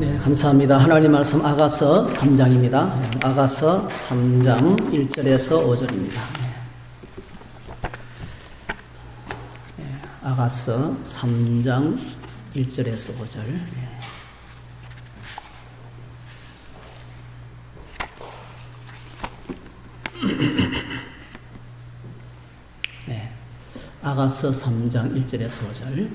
네, 감사합니다. 하나님 말씀 아가서 3장입니다. 아가서 3장 1절에서 5절입니다. 아가서 3장 1절에서 5절. 네, 아가서 3장 1절에서 5절.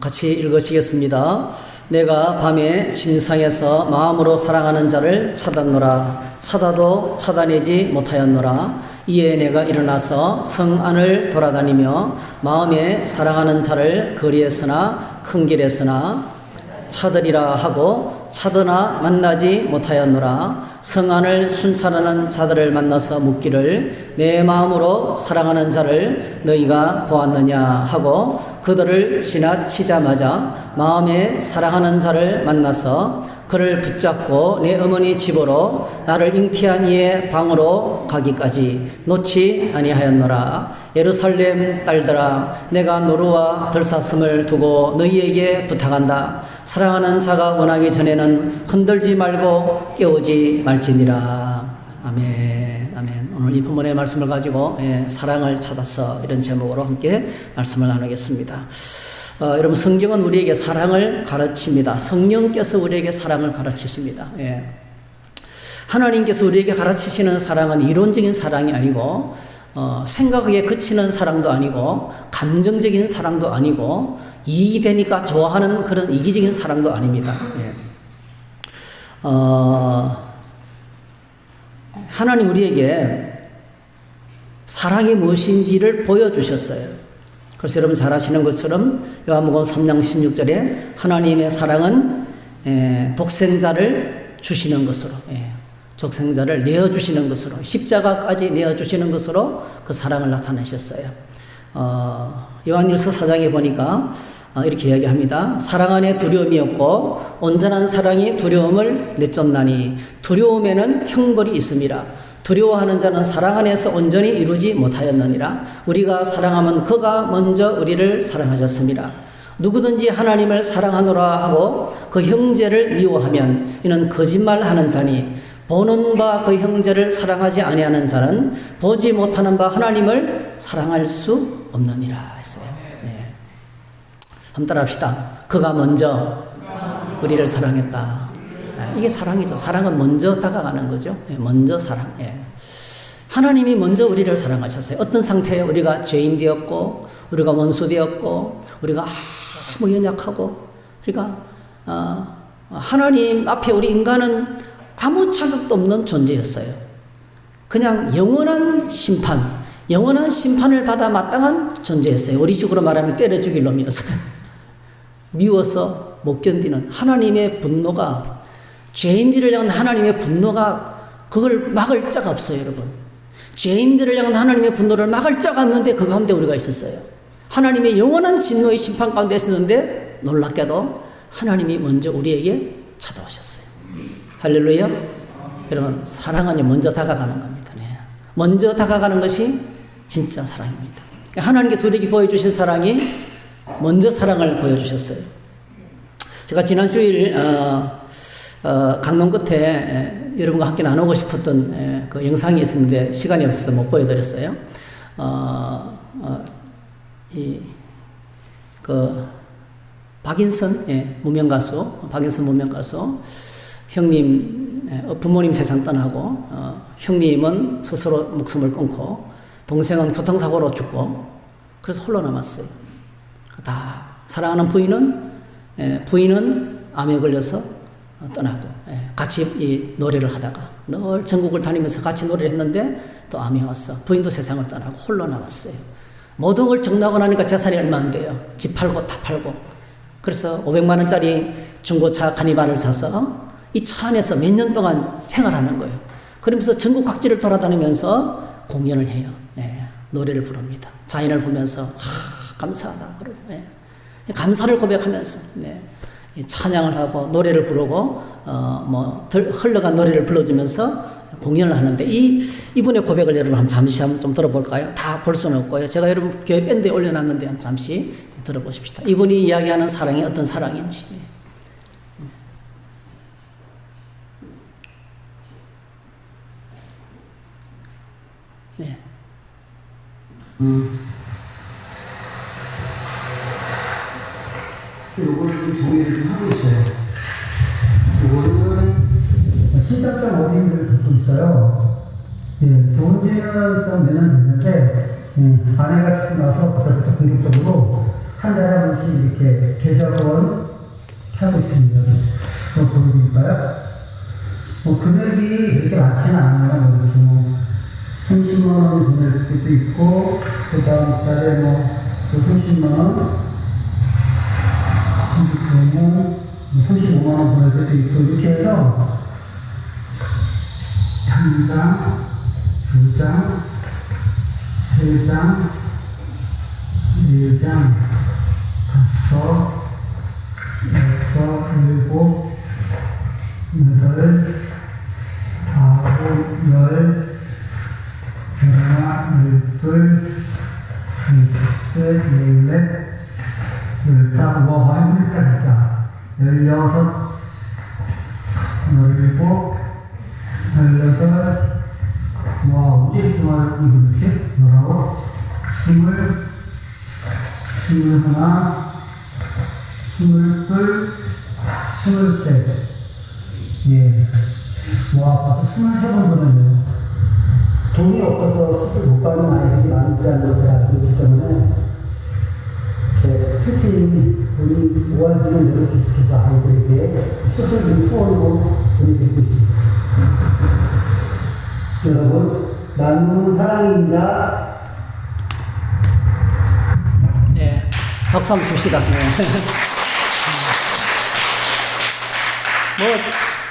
같이 읽으시겠습니다. 내가 밤에 침상에서 마음으로 사랑하는 자를 찾았노라. 찾아도 찾아내지 못하였노라. 이에 내가 일어나서 성 안을 돌아다니며 마음에 사랑하는 자를 거리에서나 큰 길에서나 찾으리라 하고 찾으나 만나지 못하였노라. 성 안을 순찰하는 자들을 만나서 묻기를 내 마음으로 사랑하는 자를 너희가 보았느냐 하고 그들을 지나치자마자 마음에 사랑하는 자를 만나서 그를 붙잡고 내 어머니 집으로 나를 잉태한 이의 방으로 가기까지 놓지 아니하였노라. 예루살렘 딸들아, 내가 노루와 들사슴을 두고 너희에게 부탁한다. 사랑하는 자가 원하기 전에는 흔들지 말고 깨우지 말지니라. 아멘. 아멘. 오늘 이 본문의 말씀을 가지고 사랑을 찾아서 이런 제목으로 함께 말씀을 나누겠습니다. 여러분, 성경은 우리에게 사랑을 가르칩니다. 성령께서 우리에게 사랑을 가르치십니다. 하나님께서 우리에게 가르치시는 사랑은 이론적인 사랑이 아니고 생각에 그치는 사랑도 아니고 감정적인 사랑도 아니고 이익이 되니까 좋아하는 그런 이기적인 사랑도 아닙니다. 하나님 우리에게 사랑이 무엇인지를 보여주셨어요. 그래서 여러분 잘 아시는 것처럼 요한복음 3장 16절에 하나님의 사랑은 독생자를 주시는 것으로, 독생자를 내어주시는 것으로, 십자가까지 내어주시는 것으로 그 사랑을 나타내셨어요. 요한일서 4장에 보니까 이렇게 이야기합니다. 사랑 안에 두려움이 없고 온전한 사랑이 두려움을 내쫓나니 두려움에는 형벌이 있음이라. 두려워하는 자는 사랑 안에서 온전히 이루지 못하였느니라. 우리가 사랑하면 그가 먼저 우리를 사랑하셨습니다. 누구든지 하나님을 사랑하노라 하고 그 형제를 미워하면 이는 거짓말하는 자니 보는 바 그 형제를 사랑하지 아니하는 자는 보지 못하는 바 하나님을 사랑할 수 없느니라 했어요. 한번 따라합시다. 그가 먼저 우리를 사랑했다. 이게 사랑이죠. 사랑은 먼저 다가가는 거죠. 먼저 사랑. 하나님이 먼저 우리를 사랑하셨어요. 어떤 상태에 우리가 죄인 되었고, 우리가 원수 되었고, 우리가 아무 연약하고, 그러니까 하나님 앞에 우리 인간은 아무 자격도 없는 존재였어요. 그냥 영원한 심판을 받아 마땅한 존재였어요. 우리 식으로 말하면 때려 죽일 놈이었어요. 미워서 못 견디는 하나님의 분노가, 죄인들을 향한 하나님의 분노가 그걸 막을 자가 없어요, 여러분. 죄인들을 향한 하나님의 분노를 막을 자가 없는데 그 가운데 우리가 있었어요. 하나님의 영원한 진노의 심판 가운데 있었는데 놀랍게도 하나님이 먼저 우리에게 찾아오셨어요. 할렐루야. 여러분, 사랑은 먼저 다가가는 겁니다. 먼저 다가가는 것이 진짜 사랑입니다. 하나님께서 우리에게 보여주신 사랑이 먼저 사랑을 보여주셨어요. 제가 지난 주일 강론 끝에 여러분과 함께 나누고 싶었던 그 영상이 있었는데 시간이 없어서 못 보여드렸어요. 박인선 무명가수 형님, 부모님 세상 떠나고 형님은 스스로 목숨을 끊고 동생은 교통사고로 죽고 그래서 홀로 남았어요. 다 사랑하는 부인은 암에 걸려서 떠나고 같이 이 노래를 하다가 늘 전국을 다니면서 같이 노래를 했는데 또 암이 왔어. 부인도 세상을 떠나고 홀로 남았어요. 모든 걸 정리하고 나니까 재산이 얼마 안 돼요. 집 팔고 다 팔고. 그래서 500만 원짜리 중고차 카니발을 사서 이 차 안에서 몇 년 동안 생활하는 거예요. 그러면서 전국 각지를 돌아다니면서 공연을 해요. 노래를 부릅니다. 자연을 보면서 감사하다 그러고 감사를 고백하면서 찬양을 하고 노래를 부르고 흘러간 노래를 불러주면서 공연을 하는데 이분의 고백을 여러분 잠시 한번 좀 들어볼까요? 다 볼 수는 없고요. 제가 여러분 교회 밴드에 올려놨는데 한번 잠시 들어보십시다. 이분이 이야기하는 사랑이 어떤 사랑인지. 네. 요거를 정리를 좀 하고 있어요. 요거는 신작성 어린이를 듣고 있어요. 예, 본 지는 좀 몇 년 됐는데, 아내가 죽고 나서 그때부터 공격적으로 한 달에 한 번씩 이렇게 계좌권 하고 있습니다. 그거 보여드릴까요? 금액이 그렇게 많지는 않아요. 뭐 30만 원 보낼 수도 있고, 그 다음 달에 뭐 30만 원, 35만 원 보낼 수도 있고, 이렇게 해서 한 장, 두 장, 세 장, 네 장, 다섯, 여섯, 일곱, 여덟, 아홉, 열, 하나, 열둘, 열셋, 열넷, 열다, 와, 힘들다, 진짜. 열여섯, 열일곱, 열여덟, 와, 언제 이렇게 많이 이거지? 열아홉, 스물, 스물하나, 스물둘, 스물셋. 예. 와, 벌써 23번 보냈네요. 돈이 없어서 수술 못 받는 아이들이 많다는 것을 알고 있기 때문에, 특히 우리 모아지는 여러 계속해서 아이들에게 수술을 후원으로 보내드리고 있습니다. 여러분, 나누는 사랑입니다. 네, 박수 한번 칩시다. 네. 뭐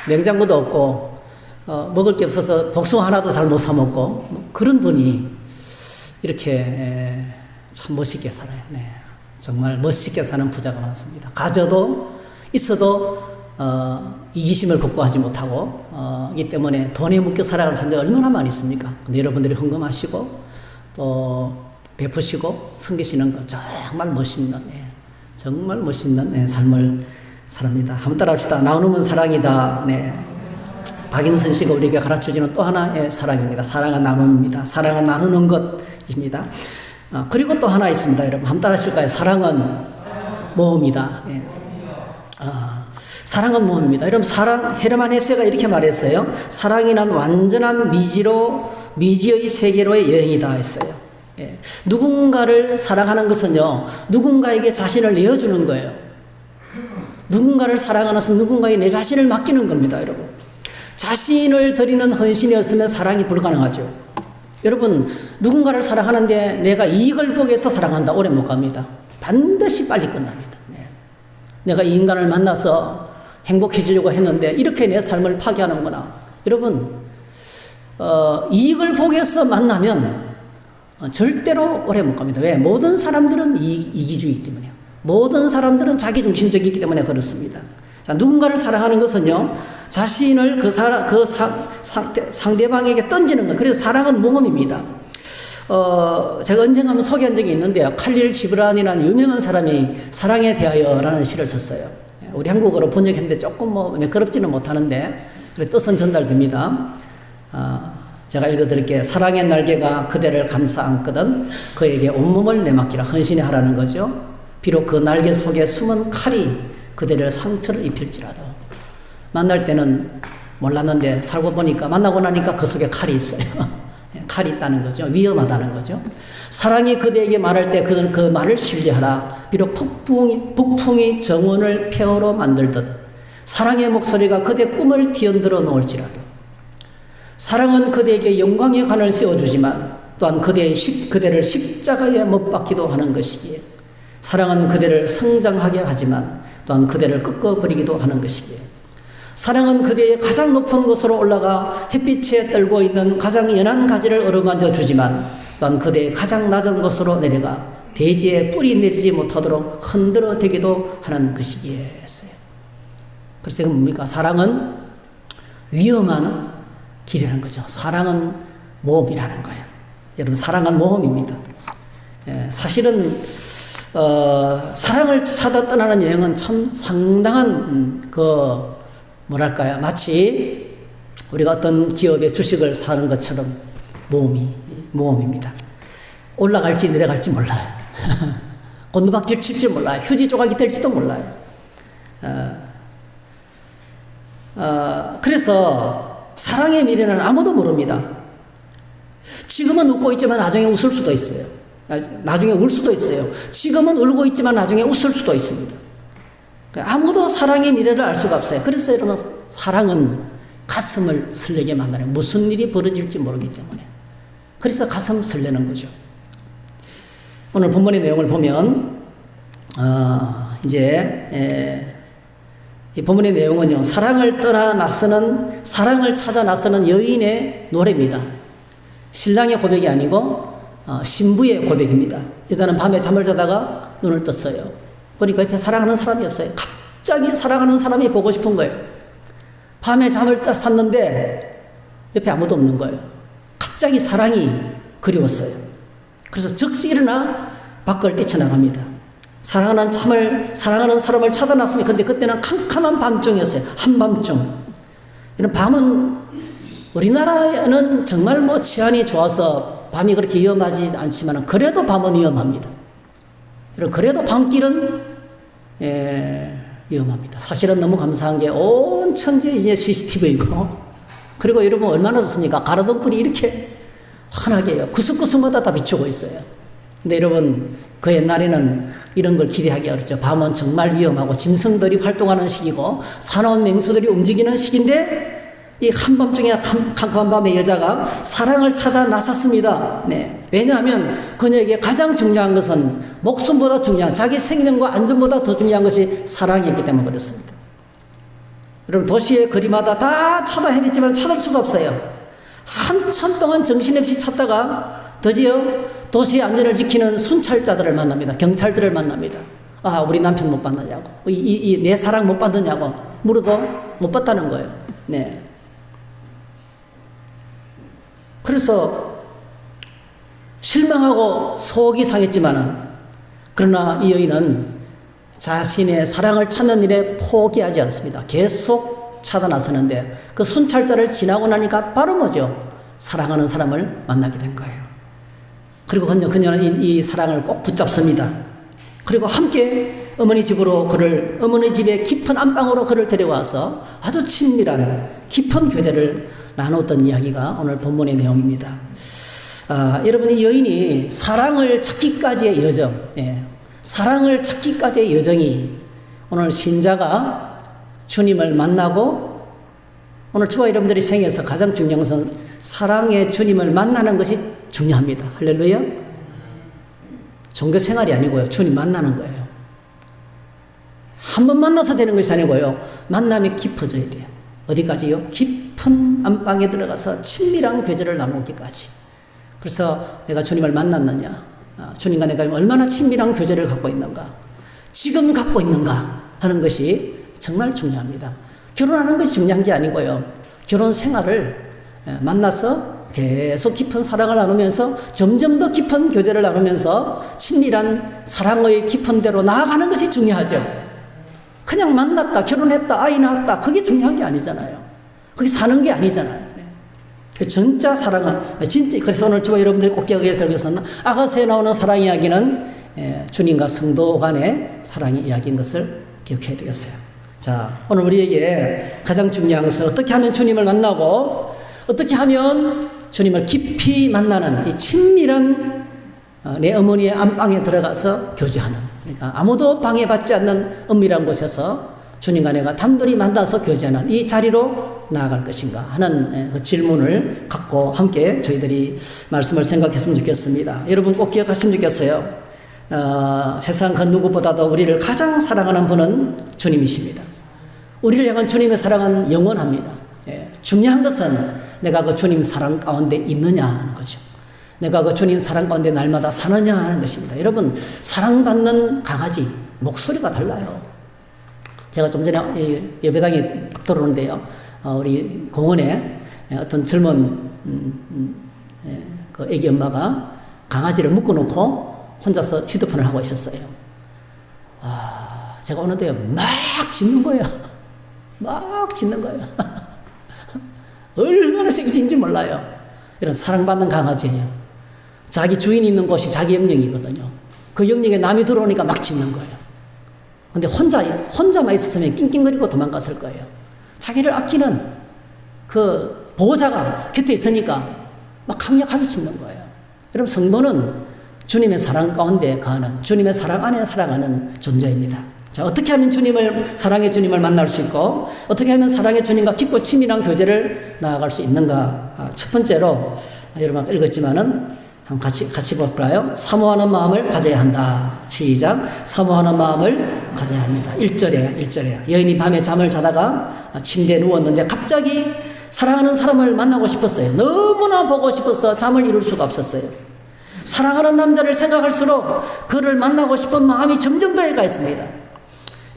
냉장고도 없고 먹을 게 없어서 복숭아 하나도 잘 못 사 먹고 뭐 그런 분이 이렇게 참 멋있게 살아요. 네, 정말 멋있게 사는 부자가 많습니다. 가져도 있어도 이기심을 극복하지 못하고 이기 때문에 돈에 묶여 살아가는 사람들이 얼마나 많이 있습니까? 근데 여러분들이 헌금하시고 또 베푸시고 섬기시는 거 정말 멋있는 정말 멋있는 삶을 삽니다. 한번 따라합시다. 나누면 사랑이다. 네. 박인선 씨가 우리에게 가르쳐주는 또 하나의 사랑입니다. 사랑은 나눔입니다. 사랑은 나누는 것입니다. 그리고 또 하나 있습니다. 여러분 한번 따라하실까요? 사랑은 모험이다. 네. 사랑은 모험입니다. 여러분 헤르만 헤세가 이렇게 말했어요. 사랑이란 완전한 미지의 세계로의 여행이다 했어요. 예. 누군가를 사랑하는 것은요, 누군가에게 자신을 내어주는 거예요. 누군가를 사랑하는 것은 누군가에 내 자신을 맡기는 겁니다, 여러분. 자신을 드리는 헌신이 없으면 사랑이 불가능하죠. 여러분, 누군가를 사랑하는데 내가 이익을 보기 위해서 사랑한다, 오래 못 갑니다. 반드시 빨리 끝납니다. 네. 내가 이 인간을 만나서 행복해지려고 했는데 이렇게 내 삶을 파괴하는구나. 여러분, 이익을 보기 위해서 만나면 절대로 오래 못 갑니다. 왜? 모든 사람들은 이기주의이기 때문에요. 모든 사람들은 자기중심적이기 때문에 그렇습니다. 자, 누군가를 사랑하는 것은요, 자신을 상대방에게 던지는 것. 그래서 사랑은 모험입니다. 제가 언젠가 한번 소개한 적이 있는데요. 칼릴 지브란이라는 유명한 사람이 사랑에 대하여라는 시를 썼어요. 우리 한국어로 번역했는데 조금 매끄럽지는 못하는데, 그래 뜻은 전달됩니다. 제가 읽어드릴게요. 사랑의 날개가 그대를 감싸 안거든 그에게 온몸을 내맡기라. 헌신해 하라는 거죠. 비록 그 날개 속에 숨은 칼이 그대를 상처를 입힐지라도. 만날 때는 몰랐는데 살고 보니까, 만나고 나니까 그 속에 칼이 있어요. 칼이 있다는 거죠. 위험하다는 거죠. 사랑이 그대에게 말할 때 그는 그 말을 신뢰하라. 비록 북풍이 정원을 폐허로 만들듯 사랑의 목소리가 그대 꿈을 뒤흔들어 놓을지라도. 사랑은 그대에게 영광의 관을 씌워주지만 또한 그대를 십자가에 못 박기도 하는 것이기에, 사랑은 그대를 성장하게 하지만 또한 그대를 꺾어버리기도 하는 것이기에, 사랑은 그대의 가장 높은 곳으로 올라가 햇빛에 떨고 있는 가장 연한 가지를 어루만져 주지만 또한 그대의 가장 낮은 곳으로 내려가 대지에 뿌리 내리지 못하도록 흔들어 대기도 하는 것이기에 했어요. 그래서 이건 뭡니까? 사랑은 위험한 길이라는 거죠. 사랑은 모험이라는 거예요. 여러분, 사랑은 모험입니다. 사실은 사랑을 찾아 떠나는 여행은 참 상당한 뭐랄까요, 마치 우리가 어떤 기업의 주식을 사는 것처럼 모험입니다. 올라갈지 내려갈지 몰라요. 곤두박질 칠지 몰라요. 휴지 조각이 될지도 몰라요. 그래서 사랑의 미래는 아무도 모릅니다. 지금은 웃고 있지만 나중에 웃을 수도 있어요. 나중에 울 수도 있어요. 지금은 울고 있지만 나중에 웃을 수도 있습니다. 아무도 사랑의 미래를 알 수가 없어요. 그래서 여러분, 사랑은 가슴을 설레게 만드는, 무슨 일이 벌어질지 모르기 때문에. 그래서 가슴 설레는 거죠. 오늘 본문의 내용을 보면 이 본문의 내용은요, 사랑을 찾아 나서는 여인의 노래입니다. 신랑의 고백이 아니고 신부의 고백입니다. 여자는 밤에 잠을 자다가 눈을 떴어요. 보니까 옆에 사랑하는 사람이 없어요. 갑자기 사랑하는 사람이 보고 싶은 거예요. 밤에 잠을 잤는데 옆에 아무도 없는 거예요. 갑자기 사랑이 그리웠어요. 그래서 즉시 일어나 밖을 뛰쳐나갑니다. 사랑하는 사람을 찾아 나섰습니다. 근데 그때는 캄캄한 밤중이었어요. 한밤중. 이런 밤은 우리나라에는 정말 치안이 좋아서 밤이 그렇게 위험하지 않지만 그래도 밤은 위험합니다. 그래도 밤길은 위험합니다. 사실은 너무 감사한 게 온 천지에 이제 CCTV이고, 그리고 여러분 얼마나 좋습니까? 가로등불이 이렇게 환하게요. 구석구석마다 다 비추고 있어요. 근데 여러분, 그 옛날에는 이런 걸 기대하기 어렵죠. 밤은 정말 위험하고 짐승들이 활동하는 시기고 사나운 맹수들이 움직이는 시기인데, 이 한밤중에 캄캄한 밤에 여자가 사랑을 찾아 나섰습니다. 네. 왜냐하면 그녀에게 가장 중요한 것은 목숨보다 중요한, 자기 생명과 안전보다 더 중요한 것이 사랑이었기 때문에 그렇습니다. 여러분, 도시의 거리마다 다 찾아 헤맸지만 찾을 수가 없어요. 한참 동안 정신없이 찾다가 드디어 도시의 안전을 지키는 순찰자들을 만납니다. 경찰들을 만납니다. 우리 남편 못 봤느냐고, 내 사랑 못 봤느냐고 물어도 못 봤다는 거예요. 네. 그래서 실망하고 속이 상했지만은, 그러나 이 여인은 자신의 사랑을 찾는 일에 포기하지 않습니다. 계속 찾아 나서는데, 그 순찰자를 지나고 나니까 바로 사랑하는 사람을 만나게 된 거예요. 그리고 그녀는 이 사랑을 꼭 붙잡습니다. 그리고 함께 어머니 집의 깊은 안방으로 그를 데려와서 아주 친밀한 깊은 교제를 나눴던 이야기가 오늘 본문의 내용입니다. 여러분, 이 여인이 사랑을 찾기까지의 여정, 사랑을 찾기까지의 여정이, 오늘 신자가 주님을 만나고, 오늘 저와 여러분들이 생에서 가장 중요한 것은 사랑의 주님을 만나는 것이 중요합니다. 할렐루야. 종교 생활이 아니고요, 주님 만나는 거예요. 한 번 만나서 되는 것이 아니고요, 만남이 깊어져야 돼요. 어디까지요? 깊은 안방에 들어가서 친밀한 교제를 나누기까지. 그래서 내가 주님을 만났느냐, 주님과 내가 얼마나 친밀한 교제를 갖고 있는가, 지금 갖고 있는가 하는 것이 정말 중요합니다. 결혼하는 것이 중요한 게 아니고요, 결혼 생활을 만나서 계속 깊은 사랑을 나누면서 점점 더 깊은 교제를 나누면서 친밀한 사랑의 깊은 데로 나아가는 것이 중요하죠. 그냥 만났다, 결혼했다, 아이 낳았다, 그게 중요한 게 아니잖아요. 그게 사는 게 아니잖아요. 진짜 사랑은, 그래서 오늘 저와 여러분들이 꼭 기억해야 될 것은, 아가서에 나오는 사랑 이야기는 주님과 성도 간의 사랑의 이야기인 것을 기억해야 되겠어요. 자, 오늘 우리에게 가장 중요한 것은 어떻게 하면 주님을 만나고, 어떻게 하면 주님을 깊이 만나는 이 친밀한 내 어머니의 안방에 들어가서 교제하는, 그러니까 아무도 방해받지 않는 은밀한 곳에서 주님과 내가 단둘이 만나서 교제하는 이 자리로 나아갈 것인가 하는 그 질문을 갖고 함께 저희들이 말씀을 생각했으면 좋겠습니다. 여러분 꼭 기억하시면 좋겠어요. 세상 그 누구보다도 우리를 가장 사랑하는 분은 주님이십니다. 우리를 향한 주님의 사랑은 영원합니다. 중요한 것은 내가 그 주님 사랑 가운데 있느냐 하는 거죠. 내가 그 주님 사랑 가운데 날마다 사느냐 하는 것입니다. 여러분, 사랑받는 강아지 목소리가 달라요. 제가 좀 전에 예배당에 들어오는데요, 우리 공원에 어떤 젊은 그 애기 엄마가 강아지를 묶어놓고 혼자서 휴대폰을 하고 있었어요. 제가 오는데 막 짖는 거예요. 막 짖는 거예요. 얼마나 세게 짖는지 몰라요. 이런 사랑받는 강아지예요. 자기 주인 있는 곳이 자기 영역이거든요. 그 영역에 남이 들어오니까 막 짖는 거예요. 근데 혼자만 있었으면 낑낑거리고 도망갔을 거예요. 자기를 아끼는 그 보호자가 곁에 있으니까 막 강력하게 짖는 거예요. 여러분, 성도는 주님의 사랑 가운데 거하는, 주님의 사랑 안에 살아가는 존재입니다. 자, 어떻게 하면 사랑의 주님을 만날 수 있고, 어떻게 하면 사랑의 주님과 깊고 친밀한 교제를 나아갈 수 있는가. 첫 번째로, 여러분 아까 읽었지만은, 한번 같이 볼까요? 사모하는 마음을 가져야 한다. 시작. 사모하는 마음을 가져야 합니다. 1절에. 여인이 밤에 잠을 자다가 침대에 누웠는데 갑자기 사랑하는 사람을 만나고 싶었어요. 너무나 보고 싶어서 잠을 이룰 수가 없었어요. 사랑하는 남자를 생각할수록 그를 만나고 싶은 마음이 점점 더해가 있습니다.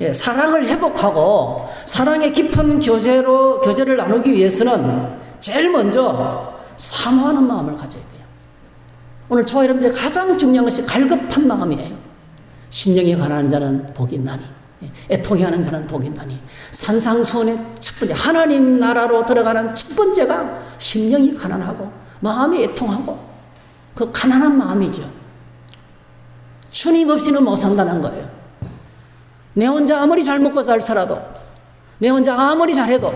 예, 사랑을 회복하고 사랑의 깊은 교제를 나누기 위해서는 제일 먼저 사모하는 마음을 가져야 돼요. 오늘 저와 여러분들이 가장 중요한 것이 갈급한 마음이에요. 심령이 가난한 자는 복이 있나니, 애통해하는 자는 복이 있나니. 산상수훈의 첫 번째, 하나님 나라로 들어가는 첫 번째가 심령이 가난하고 마음이 애통하고 그 가난한 마음이죠. 주님 없이는 못 산다는 거예요. 내 혼자 아무리 잘 먹고 잘 살아도, 내 혼자 아무리 잘해도,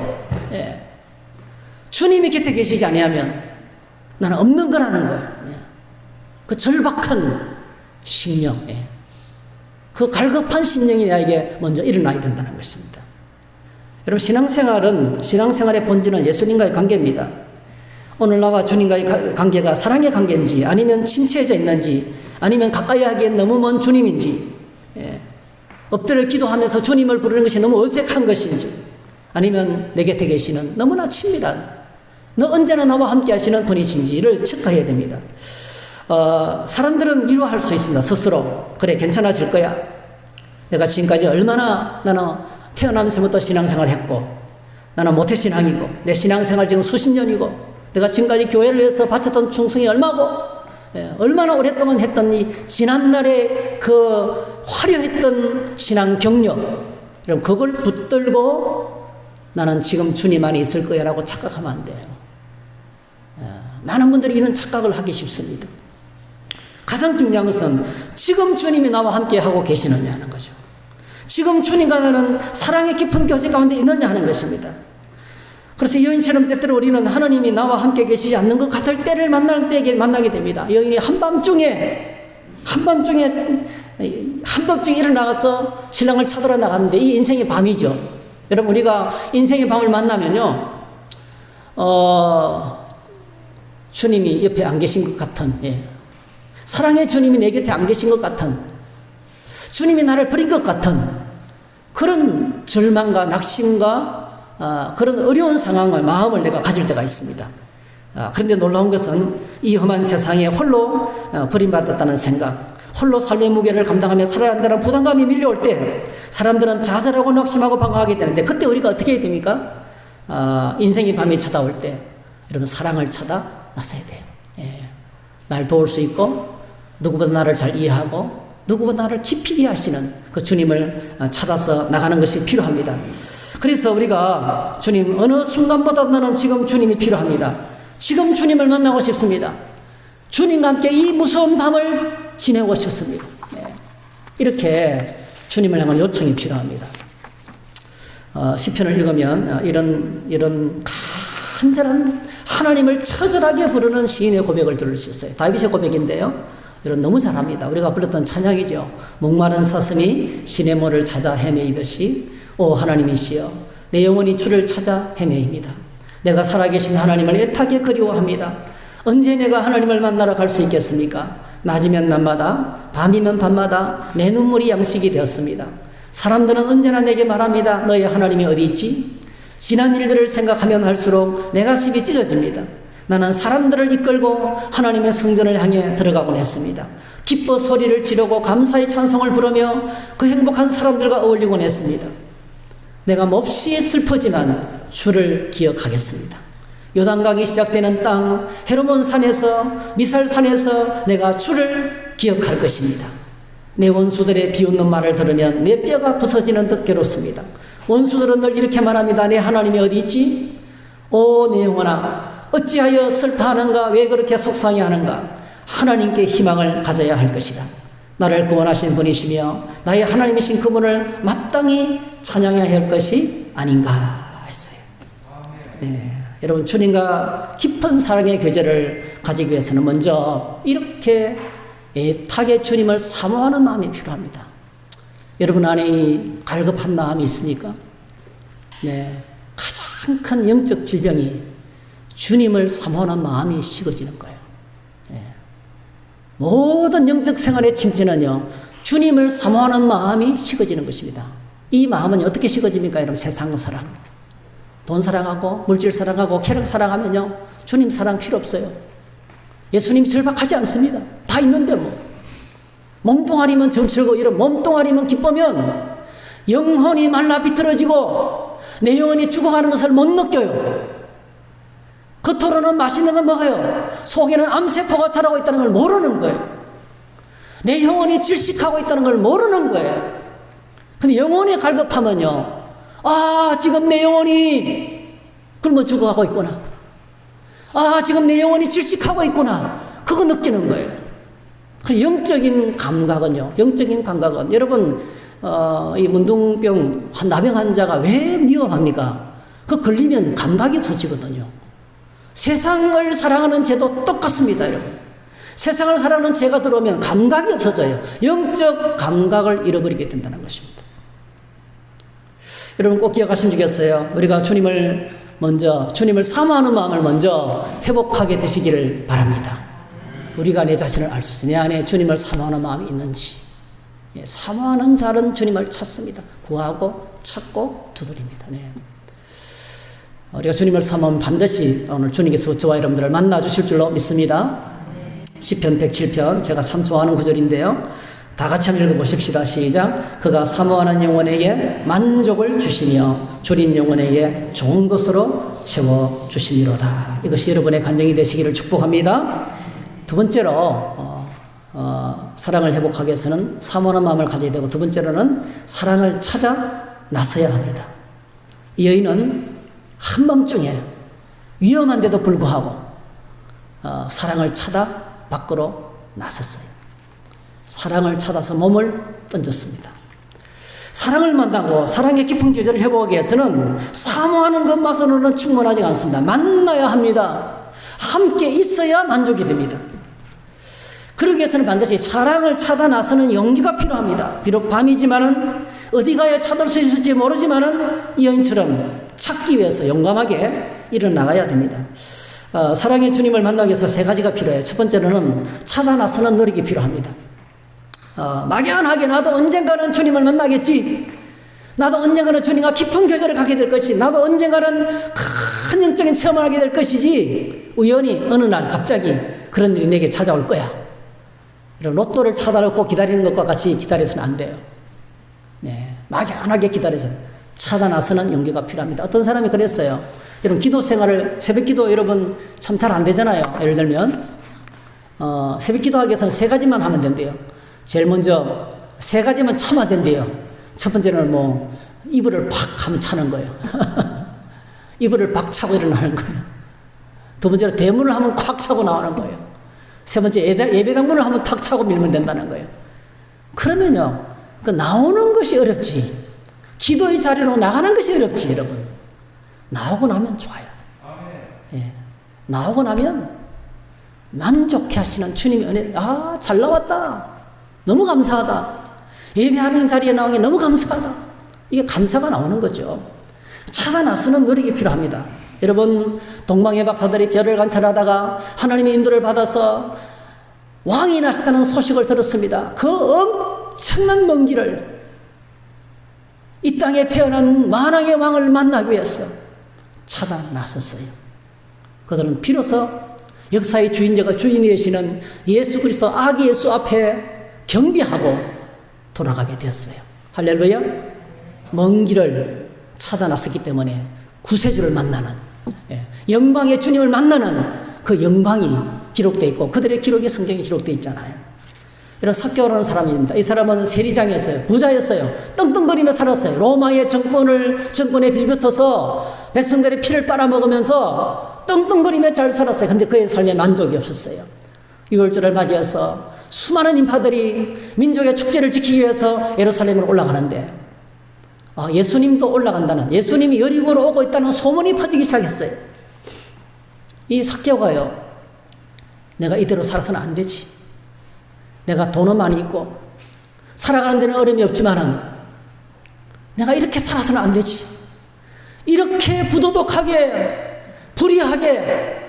주님이 곁에 계시지 아니하면 나는 없는 거라는 거예요. 그 절박한 심령, 그 갈급한 심령이 나에게 먼저 일어나야 된다는 것입니다. 여러분, 신앙생활의 본질은 예수님과의 관계입니다. 오늘 나와 주님과의 관계가 사랑의 관계인지, 아니면 침체해져 있는지, 아니면 가까이 하기엔 너무 먼 주님인지, 엎드려 기도하면서 주님을 부르는 것이 너무 어색한 것인지, 아니면 내 곁에 계시는 너무나 친밀한, 너 언제나 나와 함께 하시는 분이신지를 체크해야 됩니다. 사람들은 위로할 수 있습니다. 스스로. 그래, 괜찮아질 거야. 내가 지금까지 얼마나 나는 태어나면서부터 신앙생활을 했고, 나는 모태신앙이고, 내 신앙생활 지금 수십 년이고, 내가 지금까지 교회를 위해서 바쳤던 충성이 얼마고, 얼마나 오랫동안 했던 이 지난날의 그 화려했던 신앙 경력, 그럼 그걸 붙들고 나는 지금 주님 안에 있을 거야 라고 착각하면 안 돼요. 많은 분들이 이런 착각을 하기 쉽습니다. 가장 중요한 것은 지금 주님이 나와 함께 하고 계시느냐 하는 거죠. 지금 주님과 나는 사랑의 깊은 교제 가운데 있느냐 하는 것입니다. 그래서 여인처럼 때때로 우리는 하나님이 나와 함께 계시지 않는 것 같을 때를 만나게 됩니다. 여인이 한밤중에 일어나가서 신랑을 찾으러 나갔는데, 이 인생의 밤이죠. 여러분, 우리가 인생의 밤을 만나면요, 주님이 옆에 안 계신 것 같은, 사랑의 주님이 내 곁에 안 계신 것 같은, 주님이 나를 버린 것 같은 그런 절망과 낙심과 그런 어려운 상황을, 마음을 내가 가질 때가 있습니다. 그런데 놀라운 것은 이 험한 세상에 홀로 버림받았다는 생각, 홀로 삶의 무게를 감당하며 살아야 한다는 부담감이 밀려올 때 사람들은 좌절하고 낙심하고 방황하게 되는데, 그때 우리가 어떻게 해야 됩니까? 인생의 밤이 찾아올 때 여러분, 사랑을 찾아 나서야 돼요. 날 도울 수 있고, 누구보다 나를 잘 이해하고, 누구보다 나를 깊이 이해하시는 그 주님을 찾아서 나가는 것이 필요합니다. 그래서 우리가 주님, 어느 순간보다 나는 지금 주님이 필요합니다. 지금 주님을 만나고 싶습니다. 주님과 함께 이 무서운 밤을 지내고 싶습니다. 이렇게 주님을 향한 요청이 필요합니다. 시편을 읽으면 이런 간절한 하나님을 처절하게 부르는 시인의 고백을 들을 수 있어요. 다윗의 고백인데요, 여러분 너무 잘합니다. 우리가 불렀던 찬양이죠. 목마른 사슴이 시내모를 찾아 헤매이듯이 오 하나님이시여, 내 영혼이 주를 찾아 헤매입니다. 내가 살아계신 하나님을 애타게 그리워합니다. 언제 내가 하나님을 만나러 갈 수 있겠습니까? 낮이면 낮마다, 밤이면 밤마다 내 눈물이 양식이 되었습니다. 사람들은 언제나 내게 말합니다. 너의 하나님이 어디 있지? 지난 일들을 생각하면 할수록 내 가슴이 찢어집니다. 나는 사람들을 이끌고 하나님의 성전을 향해 들어가곤 했습니다. 기뻐 소리를 지르고 감사의 찬송을 부르며 그 행복한 사람들과 어울리곤 했습니다. 내가 몹시 슬프지만 주를 기억하겠습니다. 요단강이 시작되는 땅 헤르몬 산에서, 미살산에서 내가 주를 기억할 것입니다. 내 원수들의 비웃는 말을 들으면 내 뼈가 부서지는 듯 괴롭습니다. 원수들은 늘 이렇게 말합니다. 내 하나님이 어디 있지? 오, 내 영혼아, 어찌하여 슬퍼하는가? 왜 그렇게 속상해하는가? 하나님께 희망을 가져야 할 것이다. 나를 구원하신 분이시며 나의 하나님이신 그분을 마땅히 찬양해야 할 것이 아닌가 했어요. 네. 여러분, 주님과 깊은 사랑의 교제를 가지기 위해서는 먼저 이렇게 애타게 주님을 사모하는 마음이 필요합니다. 여러분 안에 이 갈급한 마음이 있습니까? 네. 가장 큰 영적 질병이 주님을 사모하는 마음이 식어지는 거예요. 네. 모든 영적 생활의 침체는요, 주님을 사모하는 마음이 식어지는 것입니다. 이 마음은 어떻게 식어집니까? 여러분, 세상 사랑, 돈 사랑하고 물질 사랑하고 쾌락 사랑하면요, 주님 사랑 필요 없어요. 예수님 절박하지 않습니다. 다 있는데 뭐. 몸뚱아리면 정철고 이런 몸뚱아리면 기쁘면 영혼이 말라 비틀어지고 내 영혼이 죽어가는 것을 못 느껴요. 겉으로는 맛있는 걸 먹어요. 속에는 암세포가 자라고 있다는 걸 모르는 거예요. 내 영혼이 질식하고 있다는 걸 모르는 거예요. 근데 영혼이 갈급하면요, 아, 지금 내 영혼이 굶어 죽어가고 있구나. 아, 지금 내 영혼이 질식하고 있구나. 그거 느끼는 거예요. 그래서 영적인 감각은요, 여러분, 이 문둥병, 나병 환자가 왜 위험합니까? 그 걸리면 감각이 없어지거든요. 세상을 사랑하는 죄도 똑같습니다, 여러분. 세상을 사랑하는 죄가 들어오면 감각이 없어져요. 영적 감각을 잃어버리게 된다는 것입니다. 여러분 꼭 기억하시면 좋겠어요. 우리가 주님을 사모하는 마음을 먼저 회복하게 되시기를 바랍니다. 우리가 내 자신을 알 수 있어요. 내 안에 주님을 사모하는 마음이 있는지. 사모하는 자는 주님을 찾습니다. 구하고 찾고 두드립니다. 네. 우리가 주님을 사모하면 반드시 오늘 주님께서 저와 여러분들을 만나 주실 줄로 믿습니다. 시편 107편, 제가 참 좋아하는 구절인데요. 다 같이 한번 읽어보십시다. 시작. 그가 사모하는 영혼에게 만족을 주시며 줄인 영혼에게 좋은 것으로 채워주시미로다. 이것이 여러분의 간증이 되시기를 축복합니다. 두 번째로 사랑을 회복하기 위해서는 사모하는 마음을 가져야 되고, 두 번째로는 사랑을 찾아 나서야 합니다. 이 여인은 한밤중에 위험한데도 불구하고 사랑을 찾아 밖으로 나섰어요. 사랑을 찾아서 몸을 던졌습니다. 사랑을 만나고 사랑의 깊은 교제를 회복하기 위해서는 사모하는 것만으로는 충분하지 않습니다. 만나야 합니다. 함께 있어야 만족이 됩니다. 그러기 위해서는 반드시 사랑을 찾아 나서는 용기가 필요합니다. 비록 밤이지만은 어디 가야 찾을 수 있을지 모르지만은 이 여인처럼 찾기 위해서 용감하게 일어나가야 됩니다. 사랑의 주님을 만나기 위해서 세 가지가 필요해요. 첫 번째로는 찾아 나서는 노력이 필요합니다. 막연하게 나도 언젠가는 주님을 만나겠지, 나도 언젠가는 주님과 깊은 교제를 갖게 될 것이지, 나도 언젠가는 큰 영적인 체험을 하게 될 것이지, 우연히 어느 날 갑자기 그런 일이 내게 찾아올 거야, 이런 로또를 찾아놓고 기다리는 것과 같이 기다려서는 안 돼요. 네, 막연하게 기다려서 찾아 나서는 용기가 필요합니다. 어떤 사람이 그랬어요. 여러분, 기도 생활을, 새벽 기도 여러분 참 잘 안 되잖아요. 예를 들면 새벽 기도하기 위해서는 세 가지만 하면 된대요. 제일 먼저 세 가지만 참아야 된대요. 첫 번째는 이불을 팍 하면 차는 거예요. 이불을 팍 차고 일어나는 거예요. 두 번째로 대문을 하면 콱 차고 나오는 거예요. 세 번째 예배당문을 하면 탁 차고 밀면 된다는 거예요. 그러면요, 그 나오는 것이 어렵지, 기도의 자리로 나가는 것이 어렵지. 여러분, 나오고 나면 좋아요. 예, 나오고 나면 만족해 하시는 주님의 은혜, 잘 나왔다, 너무 감사하다, 예배하는 자리에 나온 게 너무 감사하다, 이게 감사가 나오는 거죠. 찾아 나서는 노력이 필요합니다. 여러분, 동방의 박사들이 별을 관찰하다가 하나님의 인도를 받아서 왕이 나셨다는 소식을 들었습니다. 그 엄청난 먼 길을 이 땅에 태어난 만왕의 왕을 만나기 위해서 찾아 나섰어요. 그들은 비로소 역사의 주인이 되시는 예수 그리스도 아기 예수 앞에 경배하고 돌아가게 되었어요. 할렐루야. 먼 길을 찾아 나섰기 때문에 구세주를 만나는, 영광의 주님을 만나는 그 영광이 기록되어 있고, 그들의 기록이 성경에 기록되어 있잖아요. 이런 삭개오라는 사람입니다. 이 사람은 세리장이었어요. 부자였어요. 떵떵거리며 살았어요. 로마의 정권에 빌붙어서 백성들의 피를 빨아먹으면서 떵떵거리며 잘 살았어요. 근데 그의 삶에 만족이 없었어요. 6월절을 맞이해서 수많은 인파들이 민족의 축제를 지키기 위해서 예루살렘으로 올라가는데 예수님도 올라간다는, 예수님이 여리고로 오고 있다는 소문이 퍼지기 시작했어요. 이 삭개오가요, 내가 이대로 살아서는 안 되지. 내가 돈은 많이 있고 살아가는 데는 어려움이 없지만은 내가 이렇게 살아서는 안 되지. 이렇게 부도덕하게 불의하게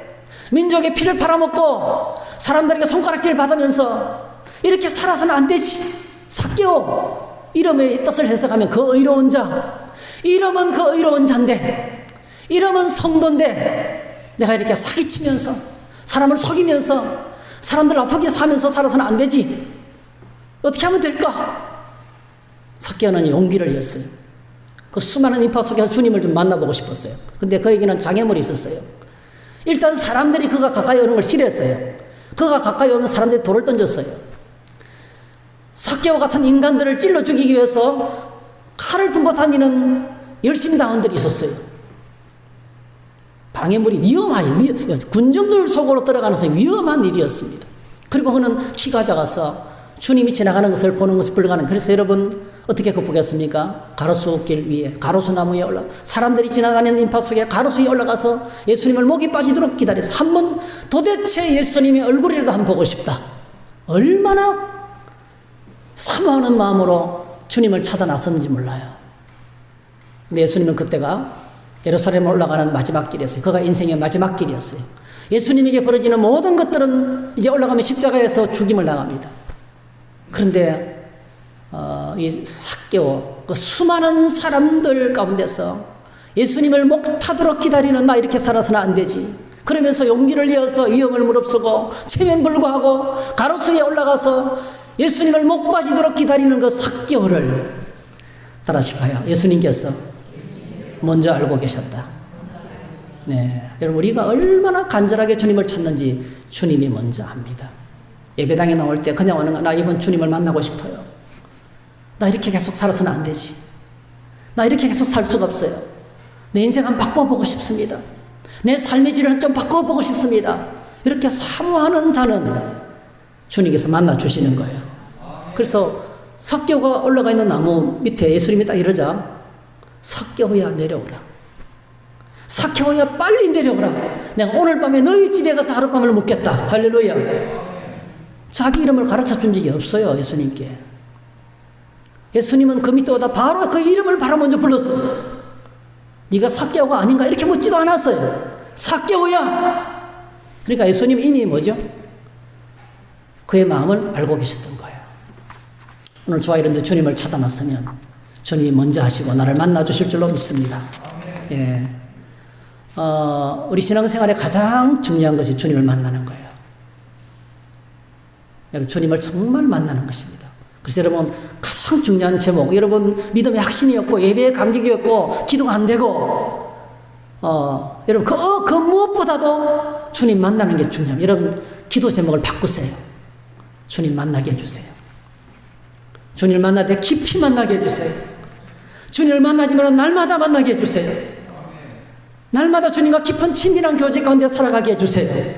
민족의 피를 팔아먹고 사람들에게 손가락질을 받으면서 이렇게 살아서는 안 되지. 삭개오, 이름의 뜻을 해석하면 그 의로운 자, 이름은 그 의로운 자인데, 이름은 성도인데 내가 이렇게 사기치면서 사람을 속이면서 사람들 아프게 사면서 살아서는 안 되지. 어떻게 하면 될까? 삭개오는 용기를 냈어요. 그 수많은 인파 속에서 주님을 좀 만나보고 싶었어요. 근데 그에게는 장애물이 있었어요. 일단 사람들이 그가 가까이 오는 걸 싫어했어요. 그가 가까이 오면 사람들이 돌을 던졌어요. 삭개오 같은 인간들을 찔러 죽이기 위해서 칼을 품고 다니는 열심당원들이 있었어요. 방해물이 군중들 속으로 들어가는 것은 위험한 일이었습니다. 그리고 그는 키가 작아서 주님이 지나가는 것을 보는 것이 불가능. 그래서 여러분 어떻게 극복했습니까? 가로수길 위에, 가로수나무에 사람들이 지나다니는 인파 속에 가로수 위에 올라가서 예수님을 목이 빠지도록 기다려서 한번 도대체 예수님의 얼굴이라도 한번 보고 싶다. 얼마나 사모하는 마음으로 주님을 찾아 나섰는지 몰라요. 근데 예수님은 그때가 예루살렘에 올라가는 마지막 길이었어요. 그가 인생의 마지막 길이었어요. 예수님에게 벌어지는 모든 것들은 이제 올라가면 십자가에서 죽임을 당합니다. 그런데 이 삭개오, 그 수많은 사람들 가운데서 예수님을 목타도록 기다리는 나 이렇게 살아서는 안 되지. 그러면서 용기를 내어서 위험을 무릅쓰고 체면불구하고 가로수 위에 올라가서 예수님을 목 빠지도록 기다리는 그 삭개오를 따라하실까요? 예수님께서 먼저 알고 계셨다. 네, 여러분 우리가 얼마나 간절하게 주님을 찾는지 주님이 먼저 압니다. 예배당에 나올 때 그냥 오는 거, 나 이번 주님을 만나고 싶어요. 나 이렇게 계속 살아서는 안 되지. 나 이렇게 계속 살 수가 없어요. 내 인생 한번 바꿔보고 싶습니다. 내 삶의 질을 좀 바꿔보고 싶습니다. 이렇게 사모하는 자는 주님께서 만나주시는 거예요. 그래서 삭개오가 올라가 있는 나무 밑에 예수님이 딱 이러자 삭개오야 내려오라. 삭개오야 빨리 내려오라. 내가 오늘 밤에 너희 집에 가서 하룻밤을 묵겠다. 할렐루야. 자기 이름을 가르쳐준 적이 없어요. 예수님께. 예수님은 그 밑에 오다 바로 그 이름을 바로 먼저 불렀어. 네가 삭개오가 아닌가 이렇게 묻지도 않았어요. 삭개오야. 그러니까 예수님 이미 뭐죠? 그의 마음을 알고 계셨던 거예요. 오늘 저와 여러분들 주님을 찾아놨으면 주님이 먼저 하시고 나를 만나 주실 줄로 믿습니다. 예. 우리 신앙생활에 가장 중요한 것이 주님을 만나는 거예요. 여러분 주님을 정말 만나는 것입니다. 그래서 여러분 가장 중요한 제목, 여러분 믿음의 확신이었고 예배의 감격이었고 기도가 안 되고 여러분 그 무엇보다도 주님 만나는 게 중요합니다. 여러분 기도 제목을 바꾸세요. 주님 만나게 해주세요. 주님을 만날 때 깊이 만나게 해주세요. 주님을 만나지 말고 날마다 만나게 해주세요. 날마다 주님과 깊은 친밀한 교제 가운데 살아가게 해주세요.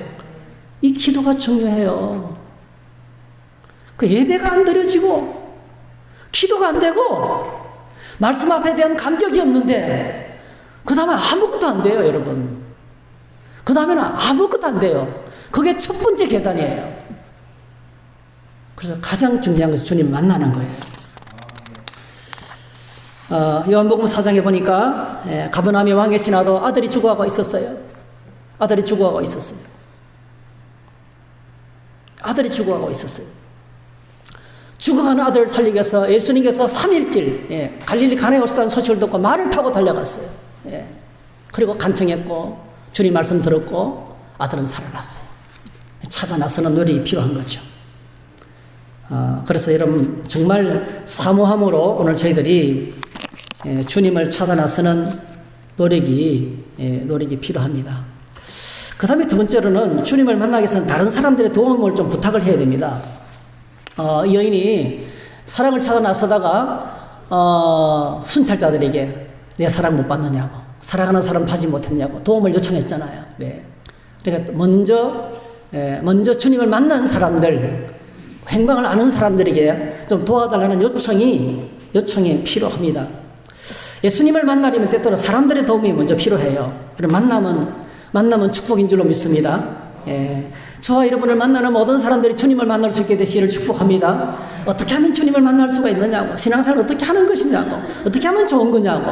이 기도가 중요해요. 그 예배가 안 드려지고 기도가 안 되고 말씀 앞에 대한 감격이 없는데 그 다음에 아무것도 안 돼요. 여러분 그 다음에는 아무것도 안 돼요. 그게 첫 번째 계단이에요. 그래서 가장 중요한 것은 주님 만나는 거예요. 요한복음 4장에 보니까 가버나움의 왕의 신하도 아들이 죽어가고 있었어요. 아들이 죽어가고 있었어요. 아들이 죽어가고 있었어요. 죽어가는 아들을 살리기 위해서 예수님께서 3일길 갈릴리 가나에 오셨다는 소식을 듣고 말을 타고 달려갔어요. 그리고 간청했고 주님 말씀 들었고 아들은 살아났어요. 찾아 나서는 노력이 필요한 거죠. 그래서 여러분 정말 사모함으로 오늘 저희들이 주님을 찾아 나서는 노력이 필요합니다. 그 다음에 두 번째로는 주님을 만나기 위해서는 다른 사람들의 도움을 좀 부탁을 해야 됩니다. 이 여인이 사랑을 찾아 나서다가 순찰자들에게 내 사랑 못 받느냐고, 사랑하는 사람 받지 못했냐고 도움을 요청했잖아요. 네. 그러니까 먼저 주님을 만난 사람들, 행방을 아는 사람들에게 좀 도와달라는 요청이 필요합니다. 예수님을 만나려면 때때로 사람들의 도움이 먼저 필요해요. 그럼 만남은 축복인 줄로 믿습니다. 예. 저와 여러분을 만나는 모든 사람들이 주님을 만날 수 있게 되시기를 축복합니다. 어떻게 하면 주님을 만날 수가 있느냐고, 신앙생활을 어떻게 하는 것이냐고, 어떻게 하면 좋은 거냐고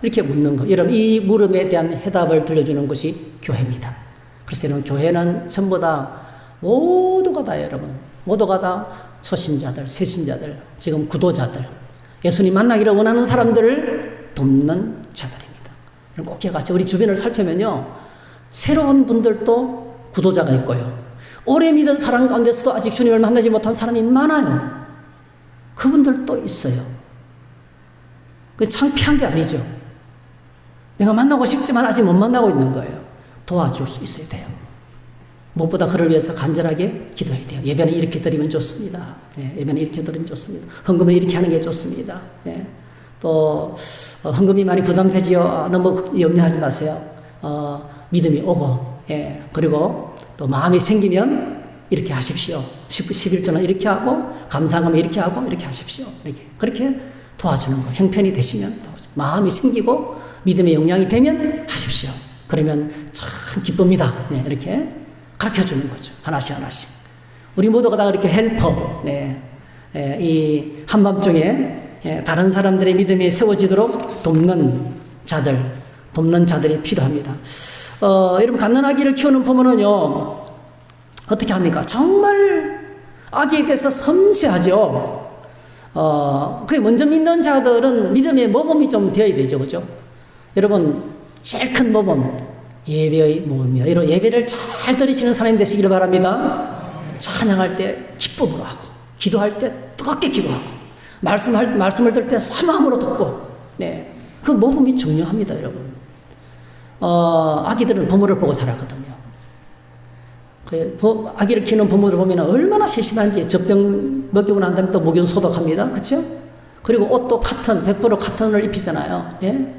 이렇게 묻는 거. 여러분, 이 물음에 대한 해답을 들려주는 것이 교회입니다. 그래서 여러분, 교회는 전부 다 모두가 다 여러분, 모두가 다 초신자들, 새신자들, 지금 구도자들, 예수님 만나기를 원하는 사람들을 돕는 자들입니다. 꼭 기억하세요. 우리 주변을 살펴면요, 새로운 분들도 구도자가 있고요, 오래 믿은 사람 가운데서도 아직 주님을 만나지 못한 사람이 많아요. 그분들도 있어요. 그 창피한 게 아니죠. 내가 만나고 싶지만 아직 못 만나고 있는 거예요. 도와줄 수 있어야 돼요. 무엇보다 그를 위해서 간절하게 기도해야 돼요. 예배는 이렇게 드리면 좋습니다. 네, 예배는 이렇게 드리면 좋습니다. 헌금은 이렇게 하는 게 좋습니다. 네. 또 헌금이 많이 부담되지요. 너무 염려하지 마세요. 믿음이 오고, 예. 그리고 또 마음이 생기면 이렇게 하십시오. 11조는 이렇게 하고, 감사금은 이렇게 하고, 이렇게 하십시오. 그렇게 도와주는 거. 형편이 되시면 도와주죠. 마음이 생기고 믿음의 영향이 되면 하십시오. 그러면 참 기쁩니다. 네, 이렇게 가르쳐 주는 거죠. 하나씩. 우리 모두가 다 그렇게 헬퍼, 네. 이 한밤중에 다른 사람들의 믿음이 세워지도록 돕는 자들이 필요합니다. 여러분, 갓난아기를 키우는 부모는요, 어떻게 합니까? 정말 아기에 대해서 섬세하죠. 그게 먼저 믿는 자들은 믿음의 모범이 좀 되어야 되죠. 그죠? 여러분, 제일 큰 모범, 예배의 모범이요. 여러분, 예배를 잘 들으시는 사람이 되시기를 바랍니다. 찬양할 때 기쁨으로 하고, 기도할 때 뜨겁게 기도하고, 말씀을 들을 때 사모함으로 듣고, 네. 그 모범이 중요합니다, 여러분. 아기들은 부모를 보고 자라거든요. 아기를 키우는 부모들 보면 얼마나 세심한지. 젖병 먹이고 난 다음에 또 목욕 소독합니다. 그렇죠? 그리고 옷도 100% 카튼을 입히잖아요. 예?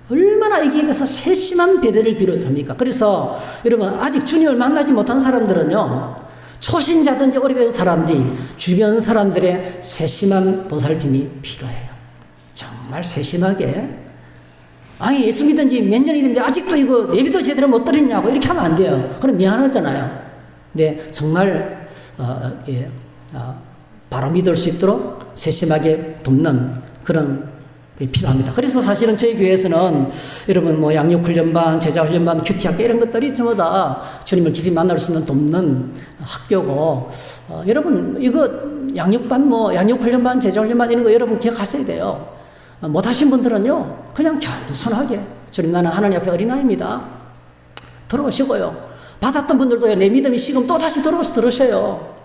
얼마나 아기에 대해서 세심한 배려를 비롯합니까? 그래서 여러분, 아직 주님을 만나지 못한 사람들은요, 초신자든지 오래된 사람들이 주변 사람들의 세심한 보살핌이 필요해요. 정말 세심하게. 아니, 예수 믿은 지 몇 년이 됐는데 아직도 이거 예배도 제대로 못 드리냐고 이렇게 하면 안 돼요. 그럼 미안하잖아요. 근데 정말 바로 믿을 수 있도록 세심하게 돕는 그런 게 필요합니다. 그래서 사실은 저희 교회에서는 여러분, 뭐 양육훈련반, 제자훈련반, 큐티학교 이런 것들이 전부 다 주님을 깊이 만날 수 있는 돕는 학교고, 여러분, 이거 양육훈련반, 제자훈련반 이런 거 여러분 기억하셔야 돼요. 못하신 분들은요, 그냥 겸손하게, 주님, 나는 하나님 앞에 어린아이입니다. 들어오시고요. 받았던 분들도 내 믿음이 식으면 또 다시 들어오셔서 들으셔요.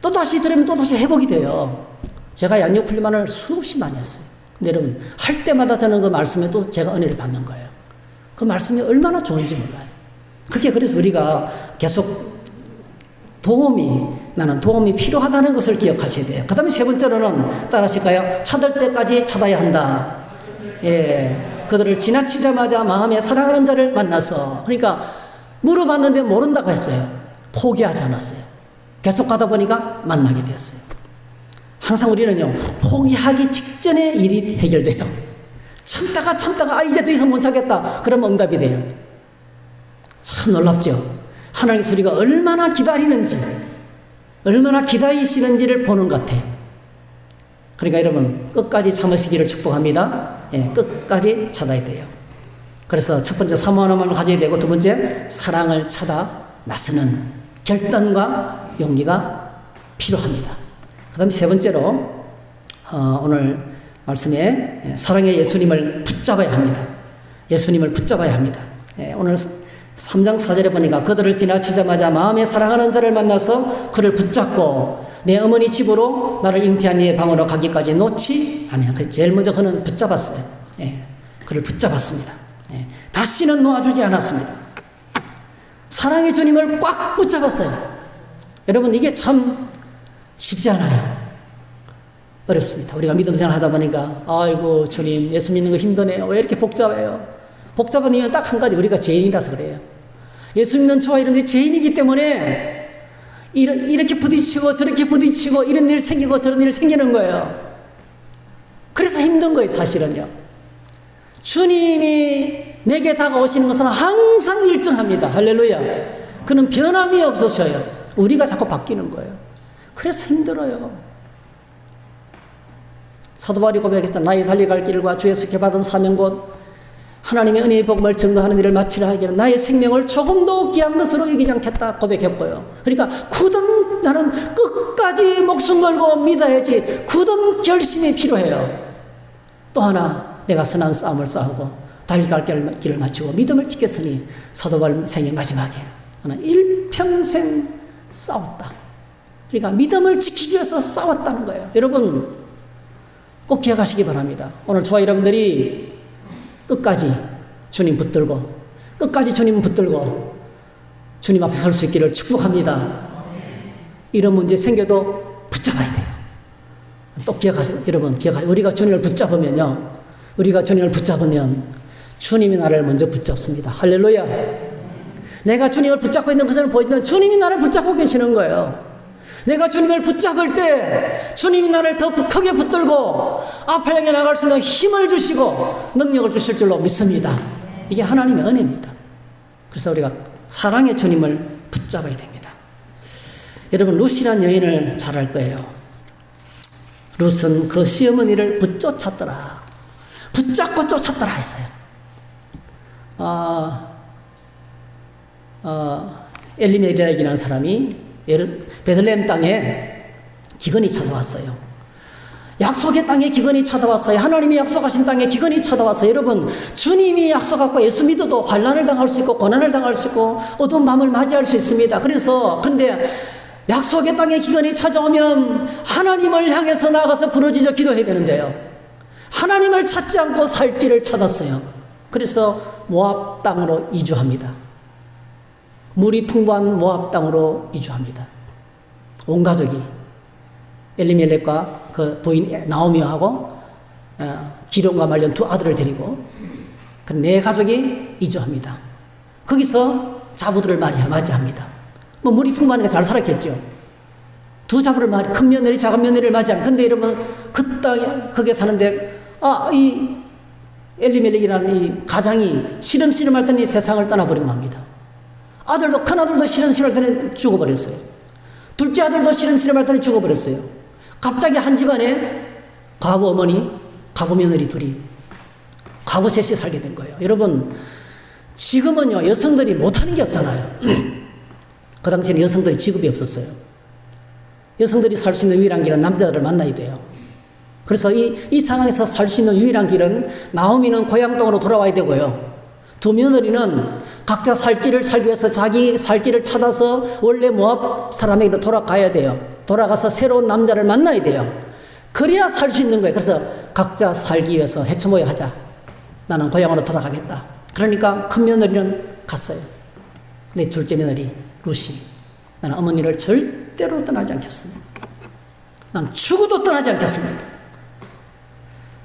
또 다시 들으면 또 다시 회복이 돼요. 제가 양육훈련만을 수없이 많이 했어요. 근데 여러분, 할 때마다 저는 그 말씀에 또 제가 은혜를 받는 거예요. 그 말씀이 얼마나 좋은지 몰라요. 그래서 우리가 계속 나는 도움이 필요하다는 것을 기억하셔야 돼요. 그 다음에 세 번째로는, 따라하실까요? 찾을 때까지 찾아야 한다. 예. 그들을 지나치자마자 마음에 사랑하는 자를 만나서, 그러니까 물어봤는데 모른다고 했어요. 포기하지 않았어요. 계속 가다 보니까 만나게 되었어요. 항상 우리는요, 포기하기 직전에 일이 해결돼요. 참다가 이제 더 이상 못 참겠다. 그러면 응답이 돼요. 참 놀랍죠? 하나님께서 우리가 얼마나 기다리는지, 얼마나 기다리시는지를 보는 것 같아요. 그러니까 여러분, 끝까지 참으시기를 축복합니다. 예, 끝까지 찾아야 돼요. 그래서 첫 번째 사모함을 가져야 되고, 두 번째 사랑을 찾아 나서는 결단과 용기가 필요합니다. 그 다음에 세 번째로 오늘 말씀에 사랑의 예수님을 붙잡아야 합니다. 예수님을 붙잡아야 합니다. 오늘 3장 4절에 보니까 그들을 지나치자마자 마음에 사랑하는 자를 만나서 그를 붙잡고 내 어머니 집으로 나를 잉태한 이의 방으로 가기까지 놓지 아니야. 제일 먼저 그는 붙잡았어요. 그를 붙잡았습니다. 다시는 놓아주지 않았습니다. 사랑의 주님을 꽉 붙잡았어요. 여러분, 이게 참 쉽지 않아요. 어렵습니다. 우리가 믿음 생활 하다 보니까 아이고 주님 예수 믿는 거 힘드네요. 왜 이렇게 복잡해요? 복잡한 이유는 딱 한 가지, 우리가 죄인이라서 그래요. 예수 믿는 저와 이런 데 죄인이기 때문에 이렇게 부딪히고 저렇게 부딪히고 이런 일 생기고 저런 일 생기는 거예요. 그래서 힘든 거예요, 사실은요. 주님이 내게 다가오시는 것은 항상 일정합니다. 할렐루야. 그는 변함이 없으셔요. 우리가 자꾸 바뀌는 거예요. 그래서 힘들어요. 사도 바울이 고백했잖아. 나의 달려갈 길과 주 예수께 받은 사명 곧 하나님의 은혜의 복음을 증거하는 일을 마치려 하기를 나의 생명을 조금도 귀한 것으로 여기지 않겠다 고백했고요. 그러니까 굳은, 나는 끝까지 목숨 걸고 믿어야지, 굳은 결심이 필요해요. 또 하나, 내가 선한 싸움을 싸우고 달려갈 길을 마치고 믿음을 지켰으니 사도 바울 생애 마지막에 나는 일평생 싸웠다. 그러니까 믿음을 지키기 위해서 싸웠다는 거예요. 여러분 꼭 기억하시기 바랍니다. 오늘 저와 여러분들이 끝까지 주님 붙들고, 끝까지 주님 붙들고 주님 앞에 설 수 있기를 축복합니다. 이런 문제 생겨도 붙잡아야 돼요. 또 기억하세요. 여러분 기억하세요. 우리가 주님을 붙잡으면요, 우리가 주님을 붙잡으면 주님이 나를 먼저 붙잡습니다. 할렐루야. 내가 주님을 붙잡고 있는 것을 보이지만 주님이 나를 붙잡고 계시는 거예요. 내가 주님을 붙잡을 때 주님이 나를 더 크게 붙들고 앞을 향해 나갈 수 있는 힘을 주시고 능력을 주실 줄로 믿습니다. 이게 하나님의 은혜입니다. 그래서 우리가 사랑의 주님을 붙잡아야 됩니다. 여러분 룻이라는 여인을 잘 알 거예요. 룻은 그 시어머니를 붙쫓았더라. 붙잡고 쫓았더라 했어요. 엘리멜렉이라는 사람이 베들레헴 땅에 기근이 찾아왔어요. 약속의 땅에 기근이 찾아왔어요. 하나님이 약속하신 땅에 기근이 찾아왔어요. 여러분 주님이 약속하고 예수 믿어도 환난을 당할 수 있고 고난을 당할 수 있고 어두운 밤을 맞이할 수 있습니다. 그런데 약속의 땅에 기근이 찾아오면 하나님을 향해서 나가서 부르짖어 기도해야 되는데요, 하나님을 찾지 않고 살 길을 찾았어요. 그래서 모압 땅으로 이주합니다. 물이 풍부한 모압 땅으로 이주합니다. 온 가족이 엘리멜렉과 그 부인 나오미하고 기럝과 말년 두 아들을 데리고 그 네 가족이 이주합니다. 거기서 자부들을 맞이합니다. 뭐 물이 풍부하니까 잘 살았겠죠. 두 자부를 큰 며느리 작은 며느리를 맞이합니다. 근데 여러분 그 땅에 거기에 사는데 이 엘리멜렉이라는 이 가장이 시름시름할 때는 이 세상을 떠나버리고 맙니다. 아들도, 큰 아들도 시름시름할 때는 죽어버렸어요. 둘째 아들도 시름시름할 때는 죽어버렸어요. 갑자기 한 집안에 과부 어머니, 과부 며느리 둘이, 과부 셋이 살게 된 거예요. 여러분 지금은요 여성들이 못하는 게 없잖아요. 그 당시에는 여성들이 직업이 없었어요. 여성들이 살 수 있는 유일한 길은 남자들을 만나야 돼요. 그래서 이 상황에서 살 수 있는 유일한 길은 나오미는 고향 땅으로 돌아와야 되고요, 두 며느리는 각자 살 길을 살기 위해서 자기 살 길을 찾아서 원래 모압 사람에게로 돌아가야 돼요. 돌아가서 새로운 남자를 만나야 돼요. 그래야 살 수 있는 거예요. 그래서 각자 살기 위해서 헤쳐모여 하자. 나는 고향으로 돌아가겠다. 그러니까 큰 며느리는 갔어요. 내 둘째 며느리 룻이, 나는 어머니를 절대로 떠나지 않겠습니다. 난 죽어도 떠나지 않겠습니다.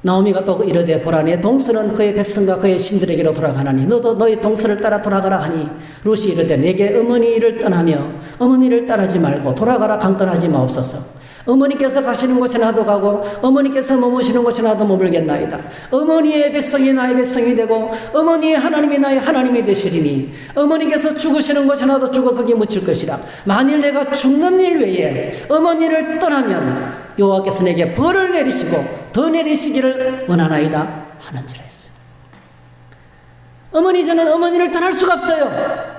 나오미가 또 이르되 보라, 내 동서는 그의 백성과 그의 신들에게로 돌아가나니 너도 너의 동서를 따라 돌아가라 하니, 룻이 이르되 내게 어머니를 떠나며 어머니를 따르지 말고 돌아가라 강건하지 마옵소서. 어머니께서 가시는 곳에 나도 가고 어머니께서 머무시는 곳에 나도 머물겠나이다. 어머니의 백성이 나의 백성이 되고 어머니의 하나님이 나의 하나님이 되시리니 어머니께서 죽으시는 곳에 나도 죽어 거기에 묻힐 것이라. 만일 내가 죽는 일 외에 어머니를 떠나면 여호와께서 내게 벌을 내리시고 더 내리시기를 원하나이다 하는지라 했어요. 어머니, 저는 어머니를 떠날 수가 없어요.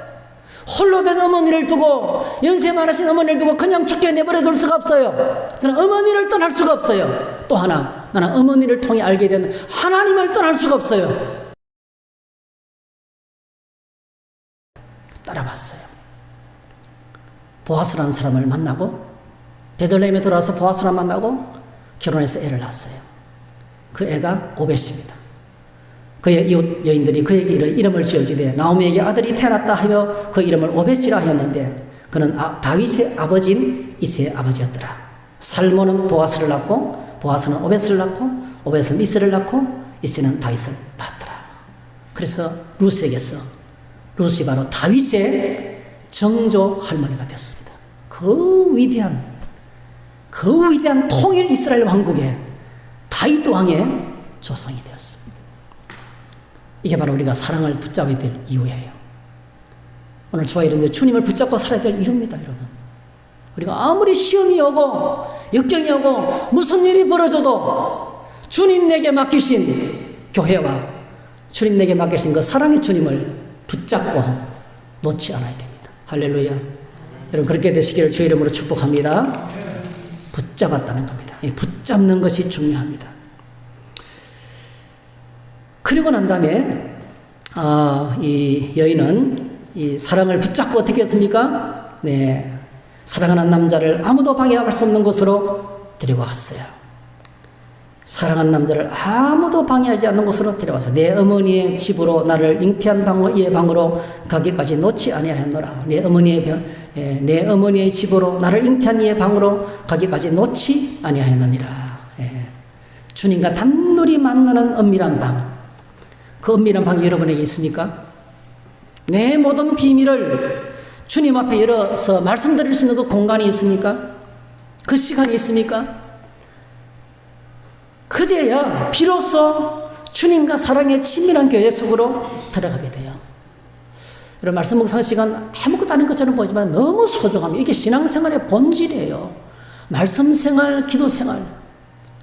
홀로 된 어머니를 두고, 연세 많으신 어머니를 두고 그냥 죽게 내버려 둘 수가 없어요. 저는 어머니를 떠날 수가 없어요. 또 하나, 나는 어머니를 통해 알게 된 하나님을 떠날 수가 없어요. 따라왔어요. 보아스라는 사람을 만나고, 베들레헴에 돌아와서 보아스를 만나고 결혼해서 애를 낳았어요. 그 애가 오벳입니다. 그의 이웃 여인들이 그에게 이름을 지어주되 나오미에게 아들이 태어났다 하며 그 이름을 오벳이라 하였는데 그는 다윗의 아버지인 이새의 아버지였더라. 살몬은 보아스를 낳고 보아스는 오벳을 낳고 오벳은 이새를 낳고 이새는 다윗을 낳았더라. 그래서 루스에게서 루스 바로 다윗의 정조 할머니가 됐습니다. 그 위대한 통일 이스라엘 왕국의 다윗 왕의 조상이 되었습니다. 이게 바로 우리가 사랑을 붙잡아야 될 이유예요. 오늘 저와 이런데 주님을 붙잡고 살아야 될 이유입니다, 여러분. 우리가 아무리 시험이 오고 역경이 오고 무슨 일이 벌어져도 주님 내게 맡기신 교회와 주님 내게 맡기신 그 사랑의 주님을 붙잡고 놓지 않아야 됩니다. 할렐루야. 여러분 그렇게 되시기를 주의 이름으로 축복합니다. 붙잡았다는 겁니다. 붙잡는 것이 중요합니다. 그리고 난 다음에 이 여인은 이 사랑을 붙잡고 어떻게 했습니까? 네, 사랑하는 남자를 아무도 방해할 수 없는 곳으로 데려갔어요. 사랑하는 남자를 아무도 방해하지 않는 곳으로 데려와서 내 어머니의 집으로 나를 잉태한 이의 방으로 가기까지 놓지 아니하였노라. 내 어머니의 집으로 나를 잉태한 이의 방으로 가기까지 놓지 아니하였느니라. 주님과 단둘이 만나는 은밀한 방. 그 은밀한 방이 여러분에게 있습니까? 내 모든 비밀을 주님 앞에 열어서 말씀드릴 수 있는 그 공간이 있습니까? 그 시간이 있습니까? 그제야 비로소 주님과 사랑의 친밀한 교제 속으로 들어가게 돼요. 여러분 말씀 묵상 시간 아무것도 아닌 것처럼 보이지만 너무 소중합니다. 이게 신앙생활의 본질이에요. 말씀 생활, 기도 생활.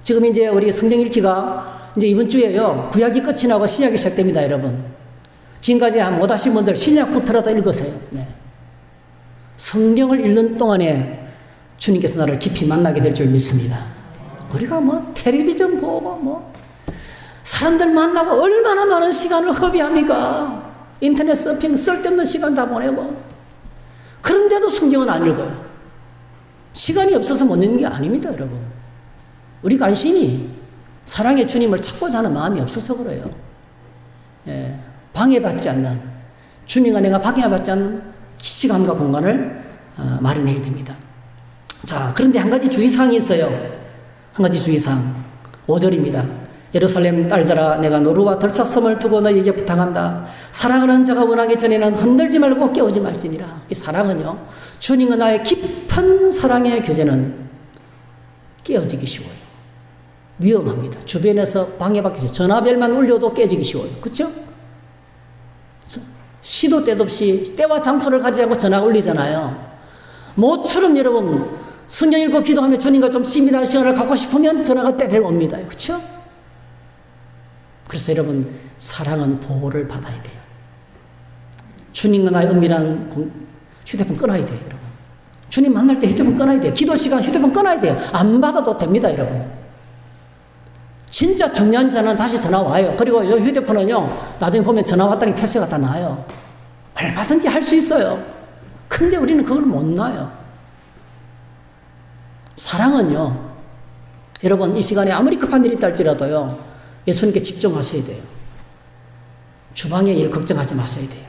지금 이제 우리 성경 읽기가 이제 이번 주에요. 구약이 끝이 나고 신약이 시작됩니다, 여러분. 지금까지 못 하신 분들 신약부터라도 읽으세요. 네. 성경을 읽는 동안에 주님께서 나를 깊이 만나게 될 줄 믿습니다. 우리가 텔레비전 보고 사람들 만나고 얼마나 많은 시간을 허비합니까? 인터넷 서핑 쓸데없는 시간 다 보내고. 그런데도 성경은 안 읽어요. 시간이 없어서 못 읽는 게 아닙니다, 여러분. 우리 관심이 사랑의 주님을 찾고자 하는 마음이 없어서 그래요. 방해받지 않는, 주님과 내가 방해받지 않는 시간과 공간을 마련해야 됩니다. 자, 그런데 한 가지 주의사항이 있어요. 한 가지 주의사항. 5절입니다. 예루살렘 딸들아, 내가 노루와 들사섬을 두고 너희에게 부탁한다. 사랑하는 자가 원하기 전에는 흔들지 말고 깨우지 말지니라. 이 사랑은요, 주님과 나의 깊은 사랑의 교제는 깨어지기 쉬워요. 위험합니다. 주변에서 방해받기 쉬워요. 전화벨만 울려도 깨지기 쉬워요. 그렇죠? 시도 때도 없이 때와 장소를 가지지 않고 전화가 울리잖아요. 모처럼 여러분 성경 읽고 기도하며 주님과 좀 친밀한 시간을 갖고 싶으면 전화가 때리러 옵니다. 그렇죠? 그래서 여러분 사랑은 보호를 받아야 돼요. 주님과 나의 은밀한 휴대폰 끊어야 돼요, 여러분. 주님 만날 때 휴대폰 끊어야 돼요. 기도 시간 휴대폰 끊어야 돼요. 안 받아도 됩니다, 여러분. 진짜 중요한 자는 다시 전화 와요. 그리고 이 휴대폰은요, 나중에 보면 전화 왔다는 표시가 다 나요. 얼마든지 할 수 있어요. 근데 우리는 그걸 못 놔요. 사랑은요, 여러분 이 시간에 아무리 급한 일이 있다 할지라도요, 예수님께 집중하셔야 돼요. 주방의 일 걱정하지 마셔야 돼요.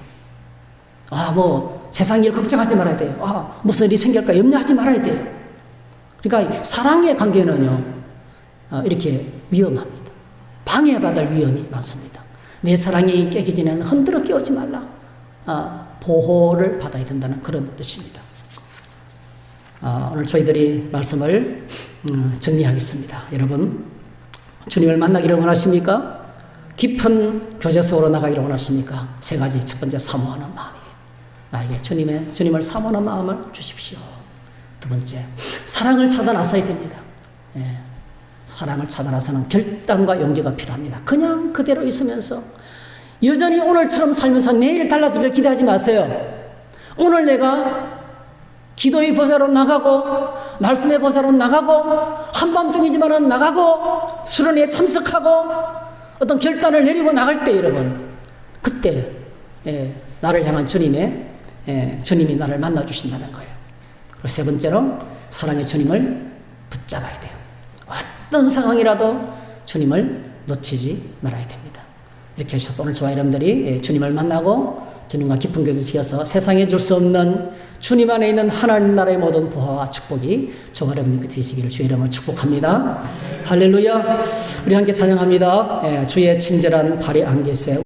세상 일 걱정하지 말아야 돼요. 무슨 일이 생길까 염려하지 말아야 돼요. 그러니까 사랑의 관계는요, 이렇게 위험합니다. 방해받을 위험이 많습니다. 내 사랑이 깨기 전에는 흔들어 깨우지 말라. 보호를 받아야 된다는 그런 뜻입니다. 오늘 저희들이 말씀을 정리하겠습니다. 여러분, 주님을 만나기를 원하십니까? 깊은 교제 속으로 나가기를 원하십니까? 세 가지. 첫 번째, 사모하는 마음이에요. 나에게 주님을 사모하는 마음을 주십시오. 두 번째, 사랑을 찾아 나서야 됩니다. 사랑을 찾아 나서는 결단과 용기가 필요합니다. 그냥 그대로 있으면서 여전히 오늘처럼 살면서 내일 달라지길 기대하지 마세요. 오늘 내가 기도의 보좌로 나가고 말씀의 보좌로 나가고 한밤중이지만은 나가고 수련회에 참석하고 어떤 결단을 내리고 나갈 때, 여러분, 그때 나를 향한 주님이 나를 만나 주신다는 거예요. 그리고 세 번째로 사랑의 주님을 붙잡아야 돼요. 어떤 상황이라도 주님을 놓치지 말아야 됩니다. 이렇게 하셔서 오늘 저와 여러분들이 주님을 만나고 주님과 깊은 교제 지어서 세상에 줄 수 없는 주님 안에 있는 하나님 나라의 모든 보화와 축복이 저와 여러분께 되시기를 주의 이름으로 축복합니다. 할렐루야. 우리 함께 찬양합니다. 주의 친절한 발이 안개세